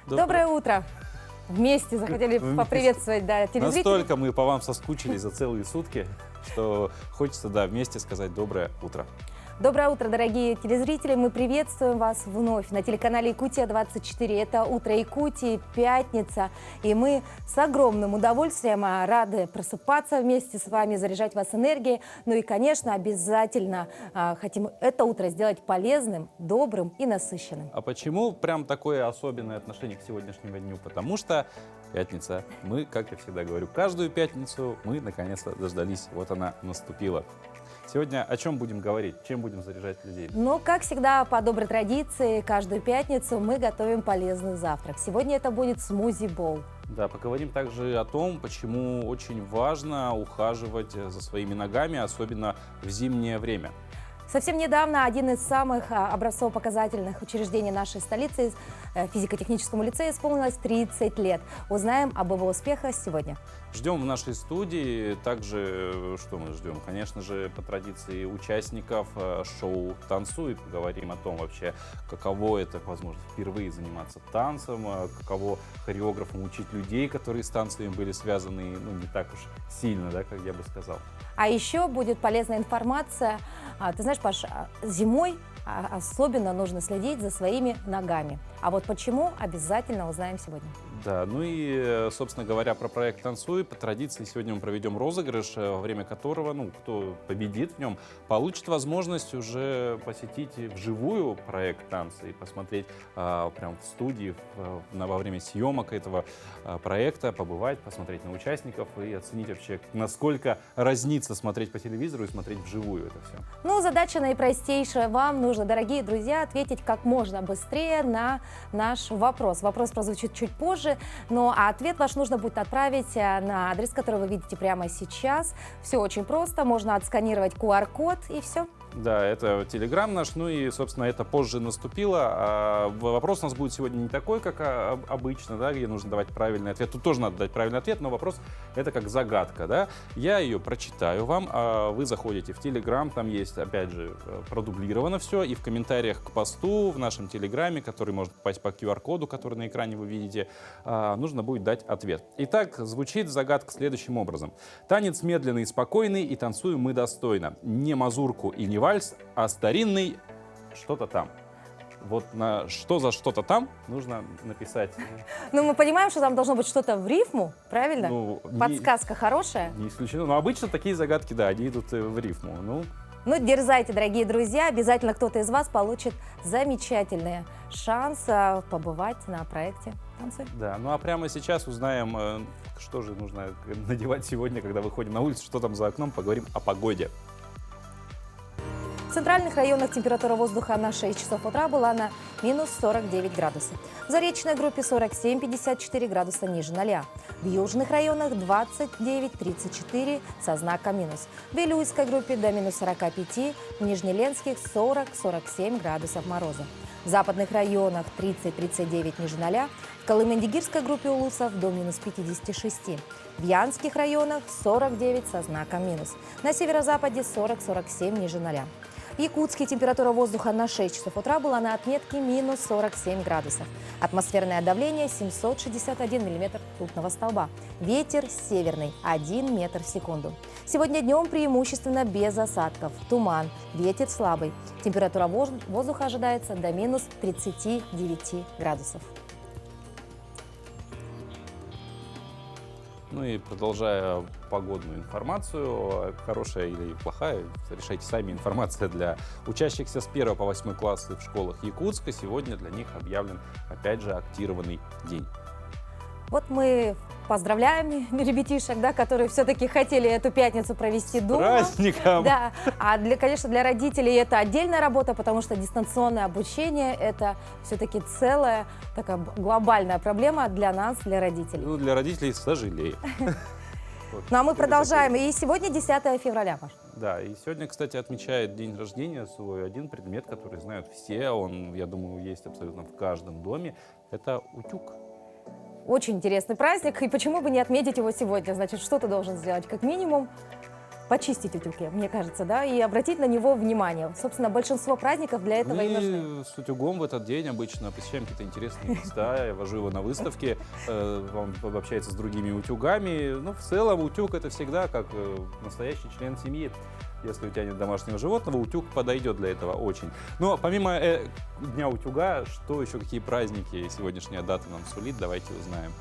Доброе утро. Вместе захотели поприветствовать, да, телезрителей. Настолько мы по вам соскучились за целые сутки, что хочется, да, вместе сказать доброе утро. Доброе утро, дорогие телезрители. Мы приветствуем вас вновь на телеканале Якутия-24. Это «Утро Якутии», пятница. И мы с огромным удовольствием рады просыпаться вместе с вами, заряжать вас энергией. Ну и, конечно, обязательно хотим это утро сделать полезным, добрым и насыщенным. А почему прям такое особенное отношение к сегодняшнему дню? Потому что пятница. Мы, как я всегда говорю, каждую пятницу мы наконец-то дождались. Вот она наступила. Сегодня о чем будем говорить? Чем будем заряжать людей? Ну, как всегда, по доброй традиции, каждую пятницу мы готовим полезный завтрак. Сегодня это будет смузи-боул. Да, поговорим также о том, почему очень важно ухаживать за своими ногами, особенно в зимнее время. Совсем недавно один из самых образцово-показательных учреждений нашей столицы, физико-техническому лицею, исполнилось 30 лет. Узнаем об его успехах сегодня. Ждем в нашей студии также, что мы ждем? Конечно же, по традиции участников шоу «Танцуй». Поговорим о том вообще, каково это, возможно, впервые заниматься танцем, каково хореографам учить людей, которые с танцами были связаны, ну, не так уж сильно, да, как я бы сказал. А еще будет полезная информация. Ты знаешь, Паш, зимой особенно нужно следить за своими ногами. А вот почему, обязательно узнаем сегодня. Да, ну и, собственно говоря, про проект «Танцуй». По традиции сегодня мы проведем розыгрыш, во время которого, ну, кто победит в нем, получит возможность уже посетить вживую проект «Танцы» и посмотреть прям в студии во время съемок этого проекта, побывать, посмотреть на участников и оценить вообще, насколько разнится смотреть по телевизору и смотреть вживую это все. Ну, задача наипростейшая. Вам нужно, дорогие друзья, ответить как можно быстрее на наш вопрос. Вопрос прозвучит чуть позже, но ответ ваш нужно будет отправить на адрес, который вы видите прямо сейчас. Все очень просто. Можно отсканировать QR-код и все. Да, это Телеграм наш, ну и, собственно, это позже наступило. Вопрос у нас будет сегодня не такой, как обычно, да, где нужно давать правильный ответ. Тут тоже надо дать правильный ответ, но вопрос это как загадка, да. Я ее прочитаю вам, вы заходите в Телеграм, там есть, опять же, продублировано все, и в комментариях к посту в нашем Телеграме, который может попасть по QR-коду, который на экране вы видите, нужно будет дать ответ. Итак, звучит загадка следующим образом. Танец медленный и спокойный, и танцуем мы достойно. Не мазурку и не вальс, а старинный что-то там. Вот на что за что-то там нужно написать. Ну, мы понимаем, что там должно быть что-то в рифму, правильно? Ну, подсказка хорошая. Не исключено. Но обычно такие загадки, да, они идут в рифму. Ну, дерзайте, дорогие друзья. Обязательно кто-то из вас получит замечательный шанс побывать на проекте «Танцуй». Да, ну а прямо сейчас узнаем, что же нужно надевать сегодня, когда выходим на улицу, что там за окном, поговорим о погоде. В центральных районах температура воздуха на 6 часов утра была на минус 49 градусов. В Заречной группе 47-54 градуса ниже 0. В южных районах 29-34 со знаком минус. В Вилюйской группе до минус 45, в Нижнеленских 40-47 градусов мороза. В западных районах 30-39 ниже 0. В Колымендигирской группе улусов до минус 56. В Янских районах 49 со знаком минус. На северо-западе 40-47 ниже 0. В Якутске температура воздуха на 6 часов утра была на отметке минус 47 градусов. Атмосферное давление 761 миллиметр ртутного столба. Ветер северный 1 метр в секунду. Сегодня днем преимущественно без осадков. Туман, ветер слабый. Температура воздуха ожидается до минус 39 градусов. Ну и продолжая погодную информацию, хорошая или плохая, решайте сами, информация для учащихся с 1 по 8 классы в школах Якутска. Сегодня для них объявлен, опять же, актированный день. Вот мы поздравляем ребятишек, да, которые все-таки хотели эту пятницу провести дома. Праздником! Да, конечно, для родителей это отдельная работа, потому что дистанционное обучение – это все-таки целая такая глобальная проблема для нас, для родителей. Ну, для родителей сожалею. Ну, а мы продолжаем. И сегодня 10 февраля, Паш. Да, и сегодня, кстати, отмечает день рождения свой один предмет, который знают все. Он, я думаю, есть абсолютно в каждом доме. Это утюг. Очень интересный праздник. И почему бы не отметить его сегодня? Значит, что ты должен сделать? Как минимум почистить утюг, мне кажется, да, и обратить на него внимание. Собственно, большинство праздников для этого и нужны. Мы с утюгом в этот день обычно посещаем какие-то интересные места. Я вожу его на выставке, он общается с другими утюгами. Ну, в целом, утюг — это всегда как настоящий член семьи. Если у тебя нет домашнего животного, утюг подойдет для этого очень. Но помимо Дня утюга, что еще, какие праздники сегодняшняя дата нам сулит, давайте узнаем.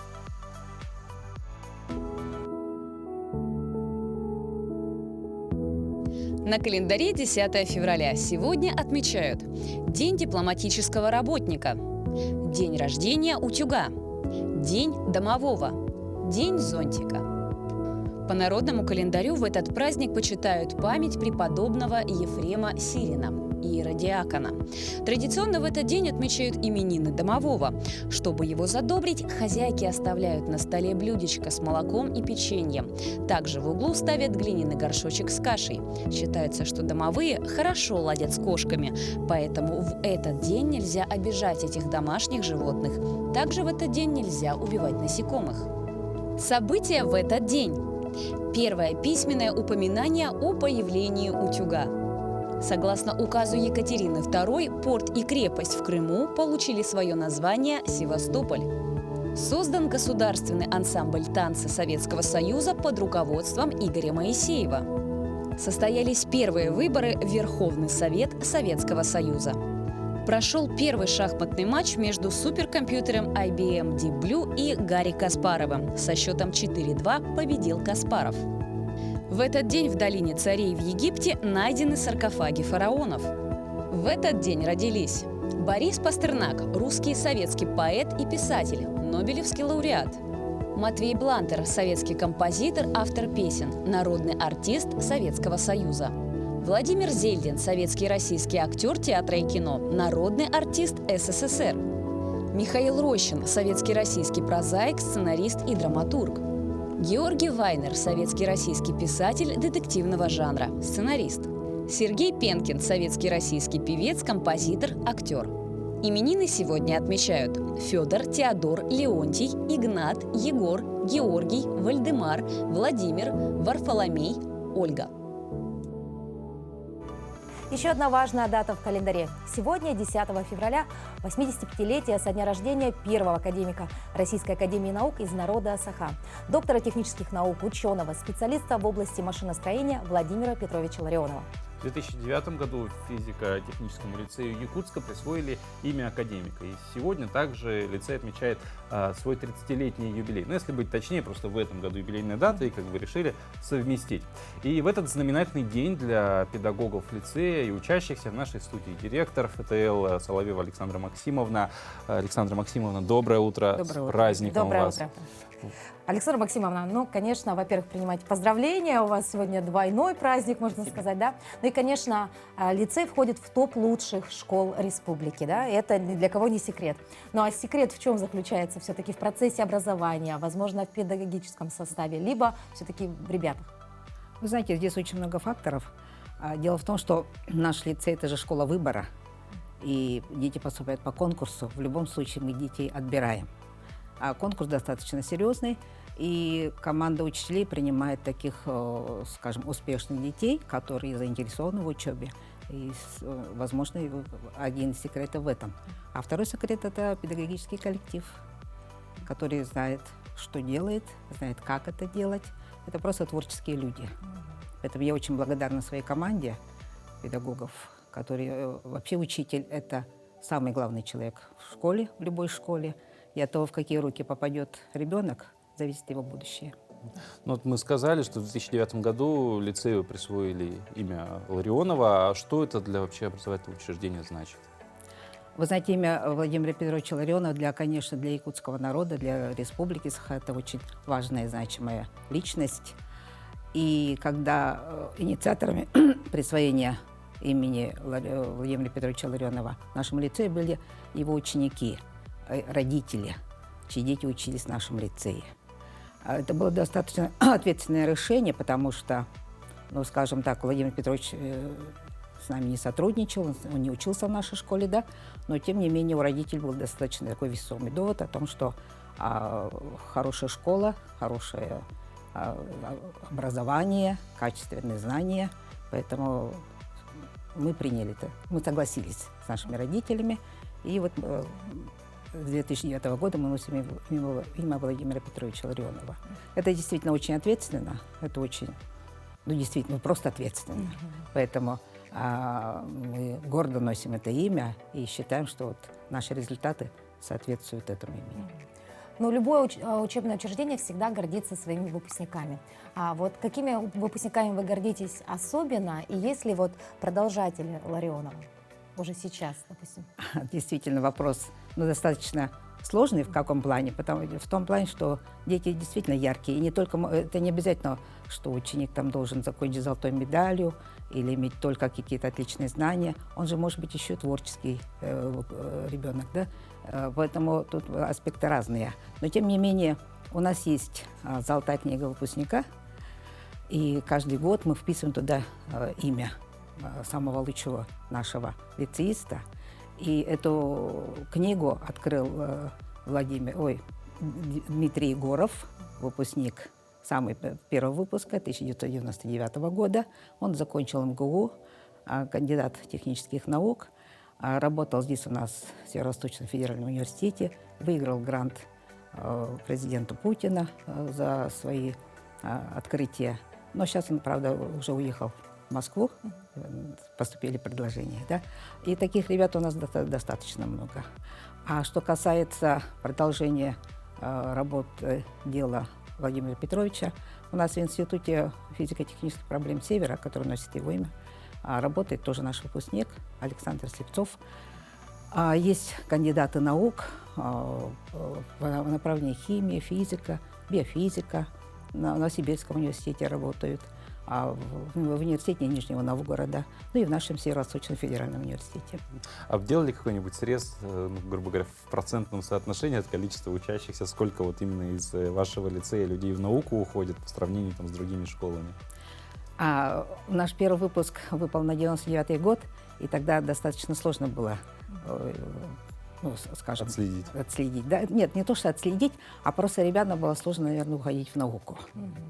На календаре 10 февраля. Сегодня отмечают День дипломатического работника, День рождения утюга, День домового, День зонтика. По народному календарю в этот праздник почитают память преподобного Ефрема Сирина, иеродиакона. Традиционно в этот день отмечают именины домового. Чтобы его задобрить, хозяйки оставляют на столе блюдечко с молоком и печеньем. Также в углу ставят глиняный горшочек с кашей. Считается, что домовые хорошо ладят с кошками, поэтому в этот день нельзя обижать этих домашних животных. Также в этот день нельзя убивать насекомых. События в этот день. Первое письменное упоминание о появлении утюга. Согласно указу Екатерины II, порт и крепость в Крыму получили свое название Севастополь. Создан государственный ансамбль танца Советского Союза под руководством Игоря Моисеева. Состоялись первые выборы в Верховный Совет Советского Союза. Прошел первый шахматный матч между суперкомпьютером IBM Deep Blue и Гарри Каспаровым. Со счетом 4-2 победил Каспаров. В этот день в долине царей в Египте найдены саркофаги фараонов. В этот день родились Борис Пастернак, русский и советский поэт и писатель, нобелевский лауреат. Матвей Блантер, советский композитор, автор песен, народный артист Советского Союза. Владимир Зельдин, советский и российский актер театра и кино, народный артист СССР. Михаил Рощин, советский и российский прозаик, сценарист и драматург. Георгий Вайнер, советский и российский писатель детективного жанра, сценарист. Сергей Пенкин, советский и российский певец, композитор, актер. Именины сегодня отмечают Федор, Теодор, Леонтий, Игнат, Егор, Георгий, Вальдемар, Владимир, Варфоломей, Ольга. Еще одна важная дата в календаре. Сегодня, 10 февраля, 85-летие со дня рождения первого академика Российской академии наук из народа Саха, доктора технических наук, ученого, специалиста в области машиностроения Владимира Петровича Ларионова. В 2009 году физико-техническому лицею Якутска присвоили имя академика. И сегодня также лицей отмечает свой 30-летний юбилей. Ну, если быть точнее, просто в этом году юбилейная дата, и как бы решили совместить. И в этот знаменательный день для педагогов лицея и учащихся в нашей студии директор ФТЛ Соловьева Александра Максимовна. Александра Максимовна, доброе утро. Доброе утро. С праздником Доброе вас. утро. Александра Максимовна, ну, конечно, во-первых, принимайте поздравления. У вас сегодня двойной праздник, можно сказать, да? Ну и, конечно, лицей входит в топ лучших школ республики, да? Это ни для кого не секрет. Ну а секрет в чем заключается? Все-таки в процессе образования, возможно, в педагогическом составе, либо все-таки в ребятах? Вы знаете, здесь очень много факторов. Дело в том, что наш лицей – это же школа выбора, и дети поступают по конкурсу. В любом случае мы детей отбираем. А конкурс достаточно серьезный, и команда учителей принимает таких, скажем, успешных детей, которые заинтересованы в учебе. И, возможно, один из секретов в этом. А второй секрет – это педагогический коллектив, который знает, что делает, знает, как это делать. Это просто творческие люди. Поэтому я очень благодарна своей команде педагогов, которые вообще учитель – это самый главный человек в школе, в любой школе. И от того, в какие руки попадет ребенок, зависит его будущее. Ну, вот мы сказали, что в 2009 году лицею присвоили имя Ларионова. А что это для вообще образовательного учреждения значит? Вы знаете, имя Владимира Петровича Ларионова, конечно, для якутского народа, для республики Саха, это очень важная и значимая личность. И когда инициаторами присвоения имени Владимира Петровича Ларионова в нашем лицее были его ученики, родители, чьи дети учились в нашем лицее. Это было достаточно ответственное решение, потому что, ну, скажем так, Владимир Петрович с нами не сотрудничал, он не учился в нашей школе, да, но, тем не менее, у родителей был достаточно такой весомый довод о том, что хорошая школа, хорошая образование, качественные знания. Поэтому мы приняли это, мы согласились с нашими родителями. И вот с 2009 года мы носим имя Владимира Петровича Ларионова. Это действительно очень ответственно, это очень, ну действительно, просто ответственно. Поэтому мы гордо носим это имя и считаем, что вот наши результаты соответствуют этому имени. Но любое учебное учреждение всегда гордится своими выпускниками. А вот какими выпускниками вы гордитесь особенно? И есть ли вот продолжатели Ларионова уже сейчас, допустим? Действительно, вопрос достаточно сложный. В каком плане? В том плане, что дети действительно яркие. И не только, это не обязательно, что ученик там должен закончить золотой медалью или иметь только какие-то отличные знания. Он же может быть еще и творческий ребенок, да? Поэтому тут аспекты разные. Но тем не менее, у нас есть золотая книга выпускника, и каждый год мы вписываем туда имя самого лучшего нашего лицеиста. И эту книгу открыл Дмитрий Егоров, выпускник самый первого выпуска 1999 года. Он закончил МГУ, кандидат технических наук, работал здесь у нас в Северо-Восточном федеральном университете, выиграл грант президента Путина за свои открытия. Но сейчас он, правда, уже уехал в Москву, поступили предложения. Да? И таких ребят у нас достаточно много. А что касается продолжения дела Владимира Петровича, у нас в Институте физико-технических проблем Севера, который носит его имя, работает тоже наш выпускник Александр Слепцов. Есть кандидаты наук в направлении химия, физика, биофизика. На Новосибирском университете работают, в университете Нижнего Новгорода, ну и в нашем Северо-Восточном федеральном университете. А делали какой-нибудь срез, грубо говоря, в процентном соотношении от количества учащихся, сколько вот именно из вашего лицея людей в науку уходит по сравнению там, с другими школами? Наш первый выпуск выпал на 99-й год, и тогда достаточно сложно было, скажем, отследить. Да? Нет, не то, что отследить, а просто ребятам было сложно, наверное, уходить в науку.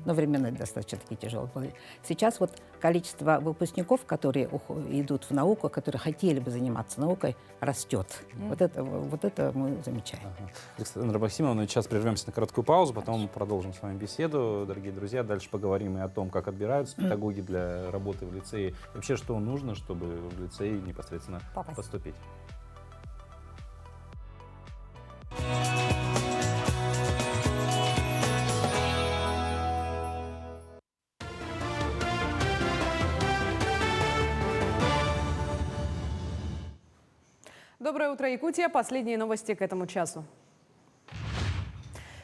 Но времена достаточно такие тяжелые были. Сейчас вот количество выпускников, которые идут в науку, которые хотели бы заниматься наукой, растет. Вот это мы замечаем. Александра Максимовна, сейчас прервемся на короткую паузу, потом продолжим с вами беседу. Дорогие друзья, дальше поговорим и о том, как отбираются педагоги для работы в лицее. И вообще, что нужно, чтобы в лицей непосредственно поступить. Доброе утро, Якутия. Последние новости к этому часу.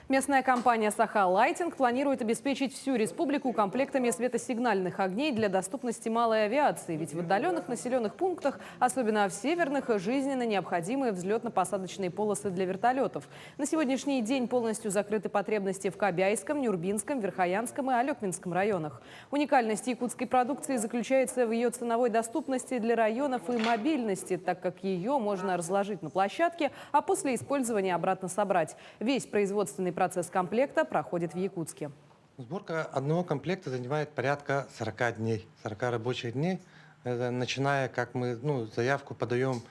Местная компания «Саха Лайтинг» планирует обеспечить всю республику комплектами светосигнальных огней для доступности малой авиации. Ведь в отдаленных населенных пунктах, особенно в северных, жизненно необходимы взлетно-посадочные полосы для вертолетов. На сегодняшний день полностью закрыты потребности в Кобяйском, Нюрбинском, Верхоянском и Алекминском районах. Уникальность якутской продукции заключается в ее ценовой доступности для районов и мобильности, так как ее можно разложить на площадке, а после использования обратно собрать. Весь производственный процесс комплекта проходит в Якутске. Сборка одного комплекта занимает порядка 40 дней, 40 рабочих дней. Это начиная, как мы заявку подаем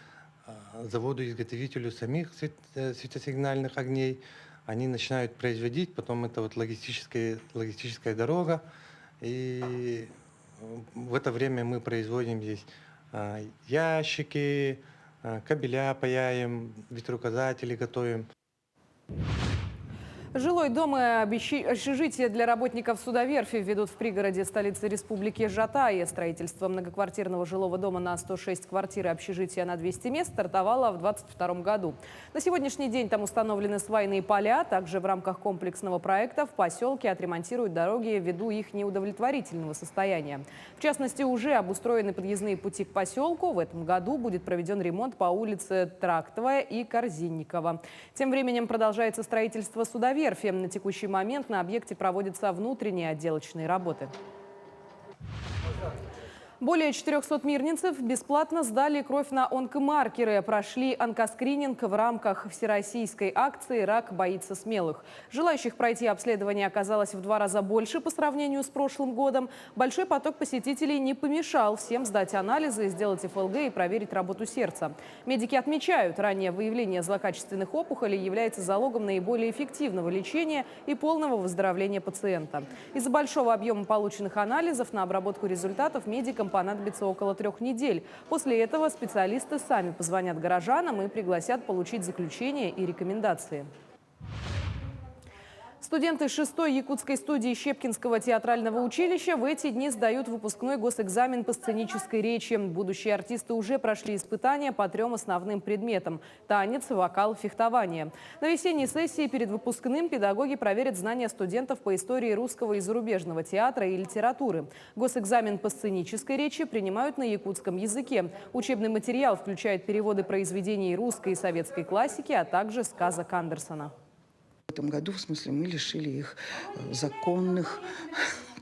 заводу-изготовителю самих светосигнальных огней. Они начинают производить, потом это вот логистическая дорога. И в это время мы производим здесь ящики, кабеля паяем, ветроуказатели готовим. Жилой дом и общежитие для работников судоверфи введут в пригороде столицы республики Жатая. Строительство многоквартирного жилого дома на 106 квартир и общежития на 200 мест стартовало в 2022 году. На сегодняшний день там установлены свайные поля. Также в рамках комплексного проекта в поселке отремонтируют дороги ввиду их неудовлетворительного состояния. В частности, уже обустроены подъездные пути к поселку. В этом году будет проведен ремонт по улице Трактовая и Корзинникова. Тем временем продолжается строительство судоверфи. На текущий момент на объекте проводятся внутренние отделочные работы. Более 400 мирнинцев бесплатно сдали кровь на онкомаркеры, прошли онкоскрининг в рамках всероссийской акции «Рак боится смелых». Желающих пройти обследование оказалось в 2 раза больше по сравнению с прошлым годом. Большой поток посетителей не помешал всем сдать анализы, сделать ФЛГ и проверить работу сердца. Медики отмечают, раннее выявление злокачественных опухолей является залогом наиболее эффективного лечения и полного выздоровления пациента. Из-за большого объема полученных анализов на обработку результатов медикам понадобится около 3 недель. После этого специалисты сами позвонят горожанам и пригласят получить заключение и рекомендации. Студенты 6-й якутской студии Щепкинского театрального училища в эти дни сдают выпускной госэкзамен по сценической речи. Будущие артисты уже прошли испытания по 3 основным предметам – танец, вокал, фехтование. На весенней сессии перед выпускным педагоги проверят знания студентов по истории русского и зарубежного театра и литературы. Госэкзамен по сценической речи принимают на якутском языке. Учебный материал включает переводы произведений русской и советской классики, а также сказок Андерсона. В этом году, в смысле, мы лишили их законных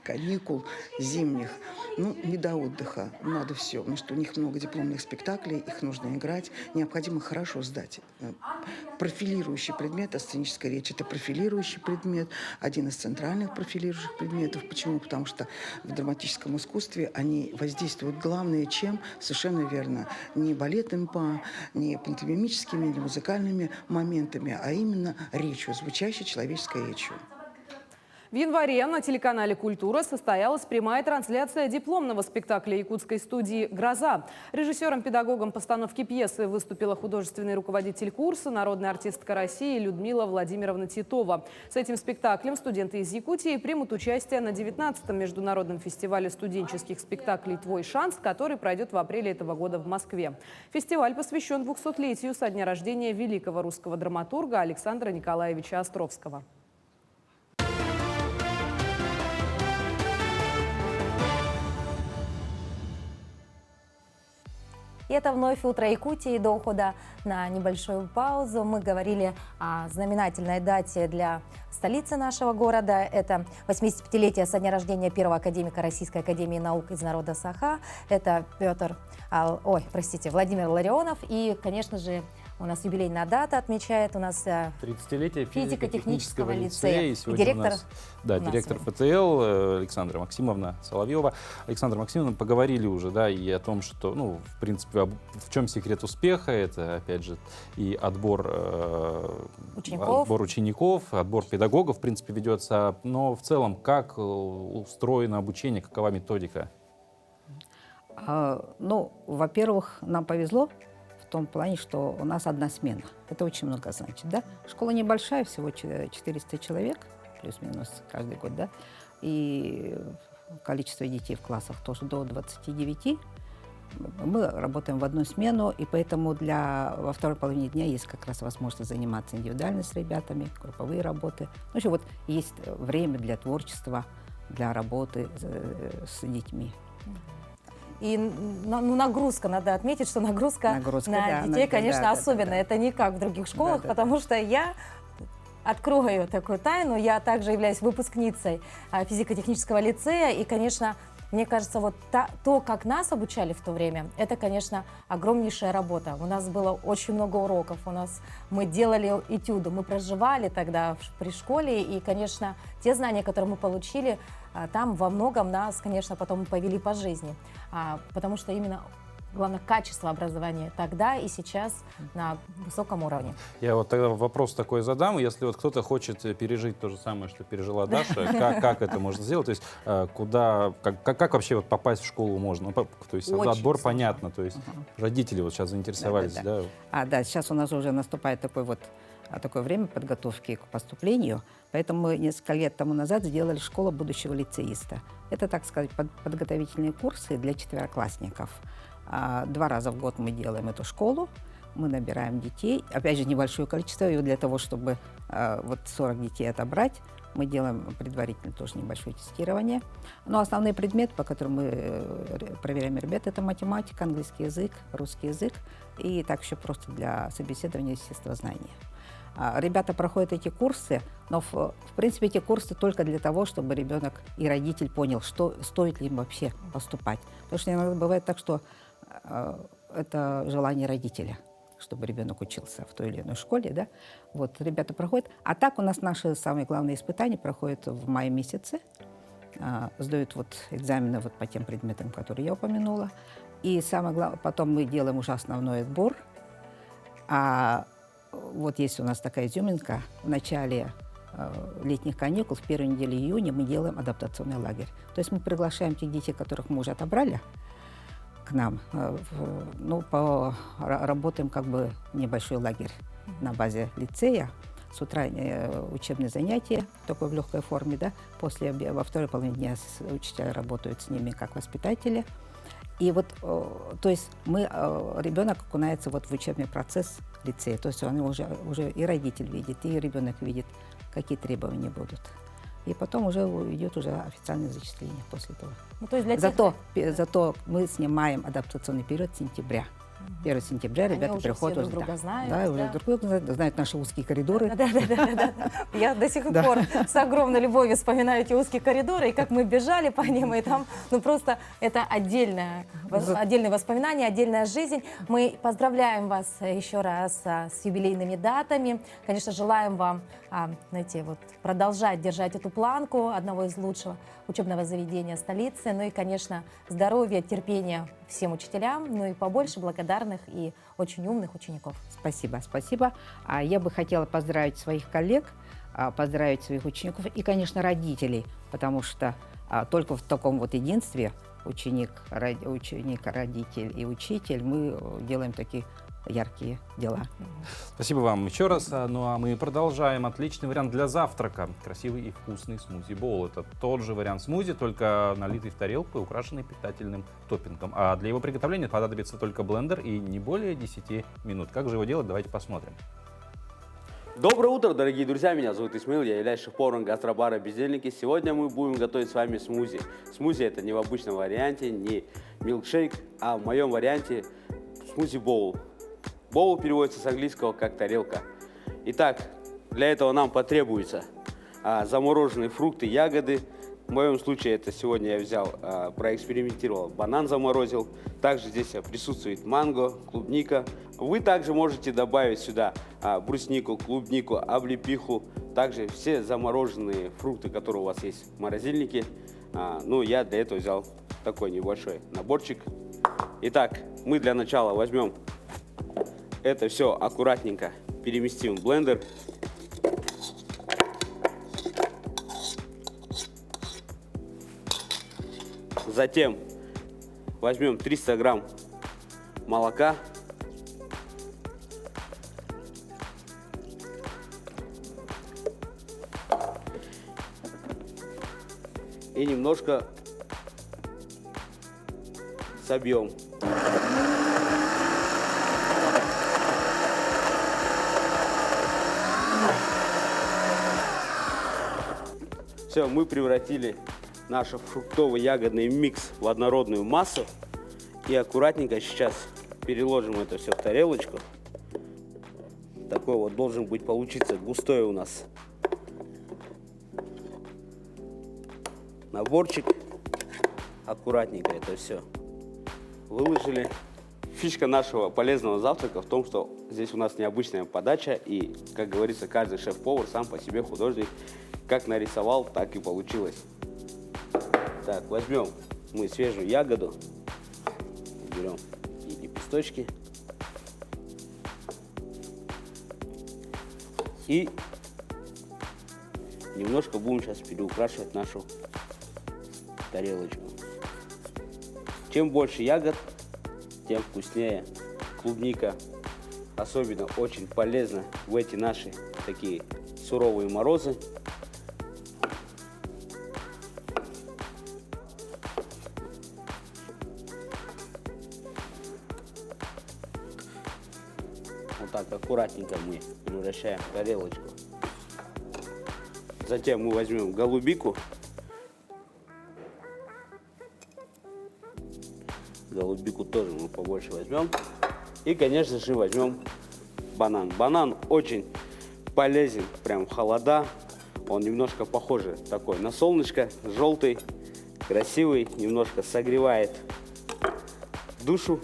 каникул зимних. Ну, не до отдыха, надо все, потому что у них много дипломных спектаклей, их нужно играть. Необходимо хорошо сдать. Профилирующий предмет, а сценическая речь – это профилирующий предмет, один из центральных профилирующих предметов. Почему? Потому что в драматическом искусстве они воздействуют главное, чем, совершенно верно, не балетным па, не пантомимическими, не музыкальными моментами, а именно речью, звучащей человеческой речью. В январе на телеканале «Культура» состоялась прямая трансляция дипломного спектакля якутской студии «Гроза». Режиссером-педагогом постановки пьесы выступила художественный руководитель курса, народная артистка России Людмила Владимировна Титова. С этим спектаклем студенты из Якутии примут участие на 19-м международном фестивале студенческих спектаклей «Твой шанс», который пройдет в апреле этого года в Москве. Фестиваль посвящен 200-летию со дня рождения великого русского драматурга Александра Николаевича Островского. И это вновь «Утро Якутии». До ухода на небольшую паузу мы говорили о знаменательной дате для столицы нашего города. Это 85-летие со дня рождения первого академика Российской академии наук из народа Саха. Это Владимир Ларионов. И, конечно же, у нас юбилейная дата отмечает у нас 30-летие физико-технического лицея. И сегодня директор, директор ФТЛ Александра Максимовна Соловьева. Александра Максимовна, поговорили уже, и о том, что, в принципе, в чем секрет успеха. Это, опять же, и отбор учеников, отбор педагогов, в принципе, ведется. Но в целом, как устроено обучение, какова методика? Во-первых, нам повезло в том плане, что у нас одна смена. Это очень много значит, да? Школа небольшая, всего 400 человек, плюс-минус каждый год, да? И количество детей в классах тоже до 29. Мы работаем в одну смену, и поэтому во второй половине дня есть как раз возможность заниматься индивидуально с ребятами, групповые работы. Еще есть время для творчества, для работы с детьми. И нагрузка, надо отметить, что нагрузка на детей, конечно, особенная. Это не как в других школах, потому что я открою такую тайну. Я также являюсь выпускницей физико-технического лицея. И, конечно, мне кажется, то, как нас обучали в то время, это, конечно, огромнейшая работа. У нас было очень много уроков, мы делали этюды, мы проживали тогда при школе. И, конечно, те знания, которые мы получили, там во многом нас, конечно, потом повели по жизни. Потому что именно главное, качество образования тогда и сейчас на высоком уровне. Я тогда вопрос такой задам. Если кто-то хочет пережить то же самое, что пережила Даша, как это можно сделать? То есть как вообще попасть в школу можно? То есть отбор понятно, то есть родители сейчас заинтересовались. Да, сейчас у нас уже наступает такое время подготовки к поступлению, поэтому мы несколько лет тому назад сделали школу будущего лицеиста. Это, так сказать, подготовительные курсы для четвероклассников. 2 раза в год мы делаем эту школу, мы набираем детей, опять же, небольшое количество, и для того, чтобы 40 детей отобрать, мы делаем предварительно тоже небольшое тестирование. Но основные предметы, по которым мы проверяем ребят, это математика, английский язык, русский язык, и так еще просто для собеседования естествознания. Ребята проходят эти курсы, но в принципе эти курсы только для того, чтобы ребенок и родитель понял, что стоит ли им вообще поступать. Потому что иногда бывает так, что это желание родителя, чтобы ребенок учился в той или иной школе, да. Вот ребята проходят. А так у нас наши самые главные испытания проходят в мае месяце. Сдают вот экзамены вот по тем предметам, которые я упомянула. И самое главное, потом мы делаем уже основной отбор. А вот есть у нас такая изюминка. В начале летних каникул, в первой неделе июня, мы делаем адаптационный лагерь. То есть мы приглашаем тех детей, которых мы уже отобрали, к нам. Работаем как бы небольшой лагерь на базе лицея. С утра учебные занятия, такой в легкой форме, да. Во второй половине дня учителя работают с ними как воспитатели. И вот, то есть ребенок окунается вот в учебный процесс лицея. То есть он уже и родитель видит, и ребенок видит, какие требования будут. И потом уже идет уже официальное зачисление после этого. Ну, то есть для тех... Зато мы снимаем адаптационный период с сентября. 1 сентября ребята уже приходят. все друг друга знают. Да, уже друг друга знают наши узкие коридоры. Да. Я до сих пор с огромной любовью вспоминаю эти узкие коридоры, и как мы бежали по ним, и там, просто это отдельное воспоминание, отдельная жизнь. Мы поздравляем вас еще раз с юбилейными датами. Конечно, желаем вам, продолжать держать эту планку одного из лучших учебного заведения столицы. Ну и, конечно, здоровья, терпения всем учителям, ну и побольше благодарных и очень умных учеников. Спасибо. Я бы хотела поздравить своих коллег, поздравить своих учеников и, конечно, родителей, потому что только в таком вот единстве ученик, родитель и учитель мы делаем такие яркие дела. Спасибо вам еще раз. Ну а мы продолжаем. Отличный вариант для завтрака. Красивый и вкусный смузи-боул. Это тот же вариант смузи, только налитый в тарелку и украшенный питательным топпингом. А для его приготовления понадобится только блендер и не более 10 минут. Как же его делать? Давайте посмотрим. Доброе утро, дорогие друзья! Меня зовут Исмаил, я являюсь шеф-поваром гастробара «Бездельники». Сегодня мы будем готовить с вами смузи. Смузи – это не в обычном варианте, не милкшейк, а в моем варианте смузи-боул. Боул переводится с английского как тарелка. Итак, для этого нам потребуются замороженные фрукты, ягоды. В моем случае это сегодня я взял, проэкспериментировал, банан заморозил. Также здесь присутствует манго, клубника. Вы также можете добавить сюда бруснику, клубнику, облепиху. Также все замороженные фрукты, которые у вас есть в морозильнике. Я для этого взял такой небольшой наборчик. Итак, мы для начала возьмем это все аккуратненько переместим в блендер. Затем возьмем 300 грамм молока. И немножко собьем. Все, мы превратили наш фруктово-ягодный микс в однородную массу. И аккуратненько сейчас переложим это все в тарелочку. Такой вот должен быть получиться густой у нас наборчик. Аккуратненько это все выложили. Фишка нашего полезного завтрака в том, что здесь у нас необычная подача. И, как говорится, каждый шеф-повар сам по себе художник. Как нарисовал, так и получилось. Так, возьмем мы свежую ягоду. Берем и лепесточки. И немножко будем сейчас переукрашивать нашу тарелочку. Чем больше ягод, тем вкуснее. Клубника особенно очень полезна в эти наши такие суровые морозы. Вот так аккуратненько мы превращаем в тарелочку. Затем мы возьмем голубику. Голубику тоже мы побольше возьмем. И, конечно же, возьмем банан. Банан очень полезен прям в холода. Он немножко похожий такой на солнышко, желтый, красивый, немножко согревает душу.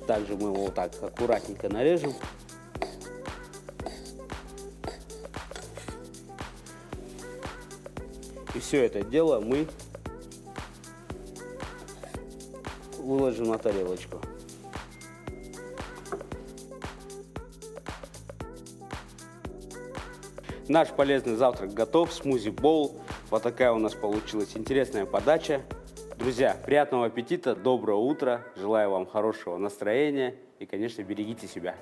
Также мы его вот так аккуратненько нарежем. И все это дело мы выложим на тарелочку. Наш полезный завтрак готов, смузи-боул. Вот такая у нас получилась интересная подача. Друзья, приятного аппетита, доброго утра. Желаю вам хорошего настроения и, конечно, берегите себя.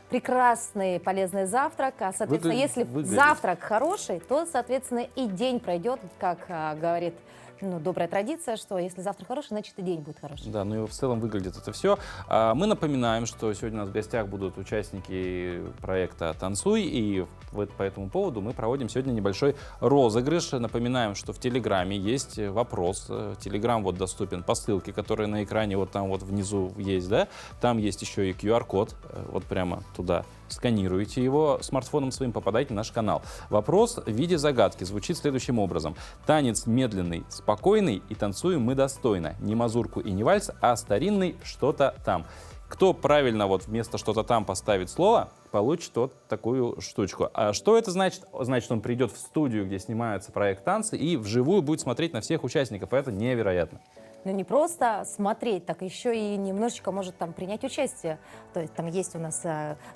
Прекрасный, полезный завтрак. А, соответственно, если Выглядит. завтрак хороший, то, соответственно, и день пройдет, как говорит добрая традиция, что если завтрак хороший, значит и день будет хороший. Да, ну и в целом выглядит это все. Мы напоминаем, что сегодня у нас в гостях будут участники проекта «Танцуй», и по этому поводу мы проводим сегодня небольшой розыгрыш. Напоминаем, что в Телеграме есть вопрос. Телеграм вот доступен по ссылке, которая на экране вот там вот внизу есть, да? Там есть еще и QR-код, вот прямо туда. Сканируете его смартфоном своим, попадаете на наш канал. Вопрос в виде загадки звучит следующим образом. Танец медленный, спокойный, и танцуем мы достойно. Не мазурку и не вальс, а старинный что-то там. Кто правильно вот вместо что-то там поставит слово, получит вот такую штучку. А что это значит? Значит, он придет в студию, где снимается проект «Танцы», и вживую будет смотреть на всех участников. Это невероятно. Но не просто смотреть, так еще и немножечко может там принять участие. То есть там есть у нас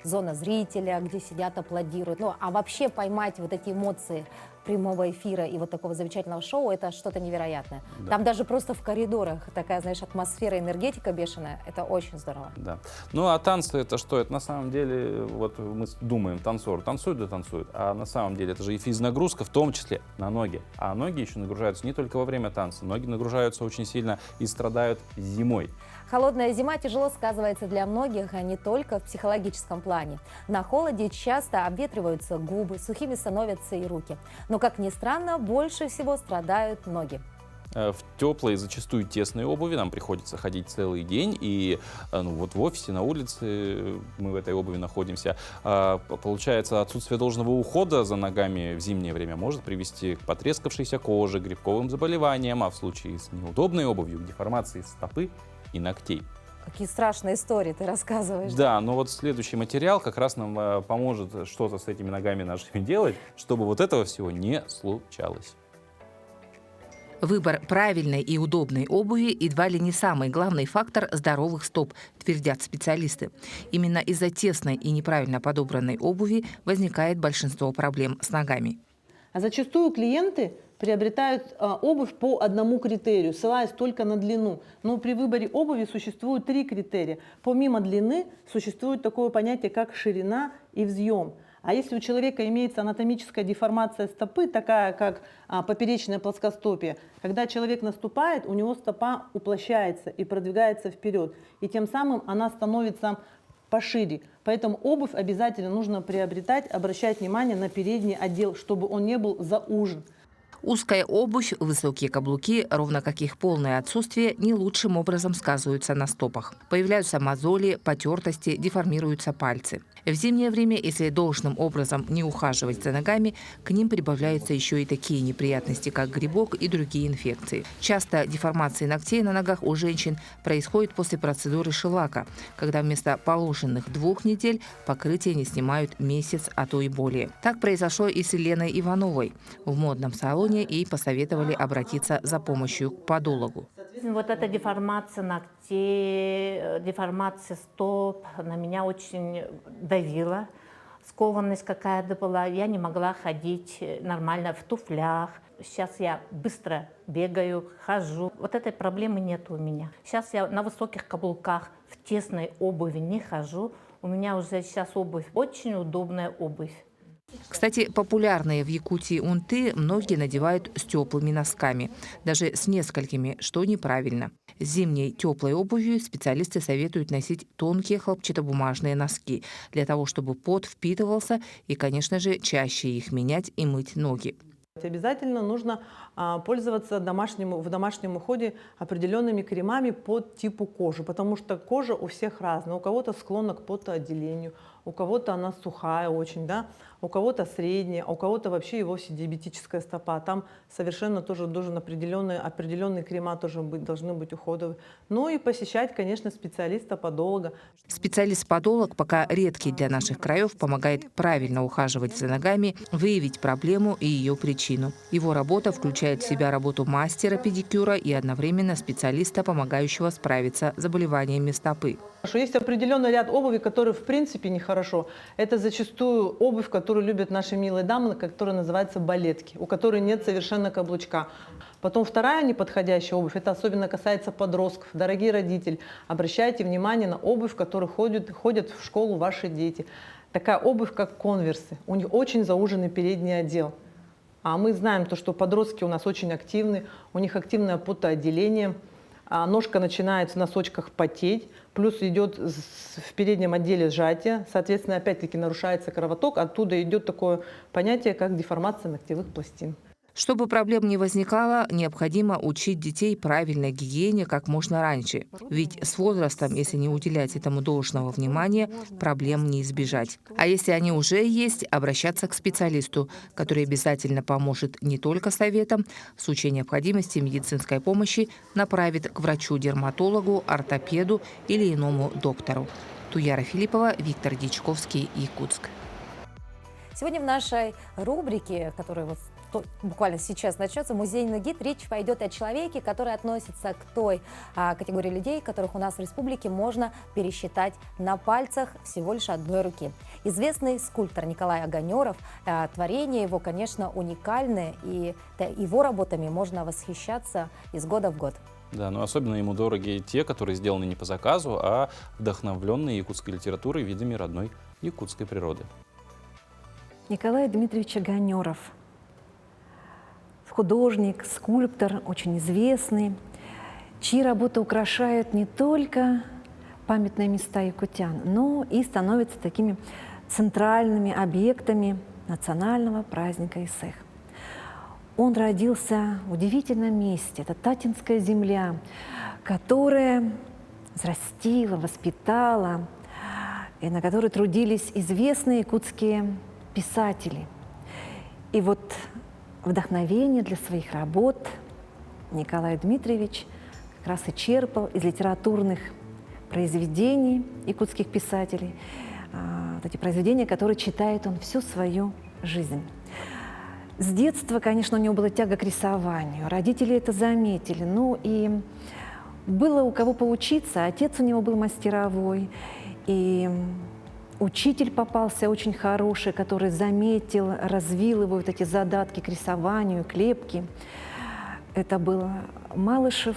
зона зрителя, где сидят, аплодируют. Ну, а вообще поймать вот эти эмоции прямого эфира и вот такого замечательного шоу, это что-то невероятное. Да. Там даже просто в коридорах такая, знаешь, атмосфера, энергетика бешеная. Это очень здорово. Да. Ну а танцы это что? Это на самом деле, вот мы думаем, танцор танцует да танцует, а на самом деле это же и физнагрузка, в том числе на ноги. А ноги еще нагружаются не только во время танца, ноги нагружаются очень сильно и страдают зимой. Холодная зима тяжело сказывается для многих, а не только в психологическом плане. На холоде часто обветриваются губы, сухими становятся и руки. Но, как ни странно, больше всего страдают ноги. В теплой, зачастую тесной обуви нам приходится ходить целый день, и вот в офисе, на улице мы в этой обуви находимся. Получается, отсутствие должного ухода за ногами в зимнее время может привести к потрескавшейся коже, грибковым заболеваниям, а в случае с неудобной обувью к деформации стопы и ногтей. Какие страшные истории ты рассказываешь. Да, но вот следующий материал как раз нам поможет что-то с этими ногами нашими делать, чтобы вот этого всего не случалось. Выбор правильной и удобной обуви едва ли не самый главный фактор здоровых стоп, твердят специалисты. Именно из-за тесной и неправильно подобранной обуви возникает большинство проблем с ногами. А зачастую клиенты приобретают обувь по одному критерию, ссылаясь только на длину. Но при выборе обуви существует 3 критерия. Помимо длины существует такое понятие, как ширина и взъем. А если у человека имеется анатомическая деформация стопы, такая как поперечное плоскостопие, когда человек наступает, у него стопа уплощается и продвигается вперед. И тем самым она становится пошире. Поэтому обувь обязательно нужно приобретать, обращать внимание на передний отдел, чтобы он не был заужен. Узкая обувь, высокие каблуки, ровно как их полное отсутствие, не лучшим образом сказываются на стопах. Появляются мозоли, потертости, деформируются пальцы. В зимнее время, если должным образом не ухаживать за ногами, к ним прибавляются еще и такие неприятности, как грибок и другие инфекции. Часто деформации ногтей на ногах у женщин происходят после процедуры шелака, когда вместо положенных 2 недель покрытие не снимают месяц, а то и более. Так произошло и с Еленой Ивановой. В модном салоне ей посоветовали обратиться за помощью к подологу. Вот эта деформация ногтей, деформация стоп на меня очень давила. Скованность какая-то была. Я не могла ходить нормально в туфлях. Сейчас я быстро бегаю, хожу. Вот этой проблемы нет у меня. Сейчас я на высоких каблуках, в тесной обуви не хожу. У меня уже сейчас обувь, очень удобная обувь. Кстати, популярные в Якутии унты многие надевают с теплыми носками, даже с несколькими, что неправильно. С зимней теплой обувью специалисты советуют носить тонкие хлопчатобумажные носки, для того, чтобы пот впитывался и, конечно же, чаще их менять и мыть ноги. Обязательно нужно пользоваться в домашнем уходе определенными кремами по типу кожи, потому что кожа у всех разная. У кого-то склонна к потоотделению, у кого-то она сухая очень, да, у кого-то средняя, а у кого-то вообще и вовсе диабетическая стопа. Там совершенно тоже должен определенные крема тоже должны быть уходовые. Ну и посещать, конечно, специалиста-подолога. Специалист-подолог, пока редкий для наших краев, помогает правильно ухаживать за ногами, выявить проблему и ее причину. Его работа включает в себя работу мастера педикюра и одновременно специалиста, помогающего справиться с заболеваниями стопы. Есть определенный ряд обуви, который в принципе нехорошо. Это зачастую обувь, которую любят наши милые дамы, которая называется балетки, у которой нет совершенно каблучка. Потом вторая неподходящая обувь, это особенно касается подростков. Дорогие родители, обращайте внимание на обувь, в которой ходят в школу ваши дети. Такая обувь, как конверсы. У них очень зауженный передний отдел. А мы знаем, что подростки у нас очень активны, у них активное потоотделение. Ножка начинает в носочках потеть, плюс идет в переднем отделе сжатие, соответственно, опять-таки нарушается кровоток, оттуда идет такое понятие, как деформация ногтевых пластин. Чтобы проблем не возникало, необходимо учить детей правильной гигиене как можно раньше. Ведь с возрастом, если не уделять этому должного внимания, проблем не избежать. А если они уже есть, обращаться к специалисту, который обязательно поможет не только советом, в случае необходимости медицинской помощи направит к врачу-дерматологу, ортопеду или иному доктору. Туяра Филиппова, Виктор Дичковский, Якутск. Сегодня в нашей рубрике, которая буквально сейчас начнется, «Музейный гид», речь пойдет о человеке, который относится к той категории людей, которых у нас в республике можно пересчитать на пальцах всего лишь одной руки. Известный скульптор Николай Оганеров, творения его, конечно, уникальны, и его работами можно восхищаться из года в год. Да, но особенно ему дороги те, которые сделаны не по заказу, а вдохновленные якутской литературой видами родной якутской природы. Николай Дмитриевич Оганеров. Художник, скульптор, очень известный, чьи работы украшают не только памятные места якутян, но и становятся такими центральными объектами национального праздника Исэх. Он родился в удивительном месте, это Татинская земля, которая взрастила, воспитала, и на которой трудились известные якутские писатели. И вот вдохновение для своих работ Николай Дмитриевич как раз и черпал из литературных произведений якутских писателей, вот эти произведения, которые читает он всю свою жизнь. С детства, конечно, у него была тяга к рисованию, родители это заметили, ну и было у кого поучиться, отец у него был мастеровой, и учитель попался очень хороший, который заметил, развил его вот эти задатки к рисованию, к лепке. Это был Малышев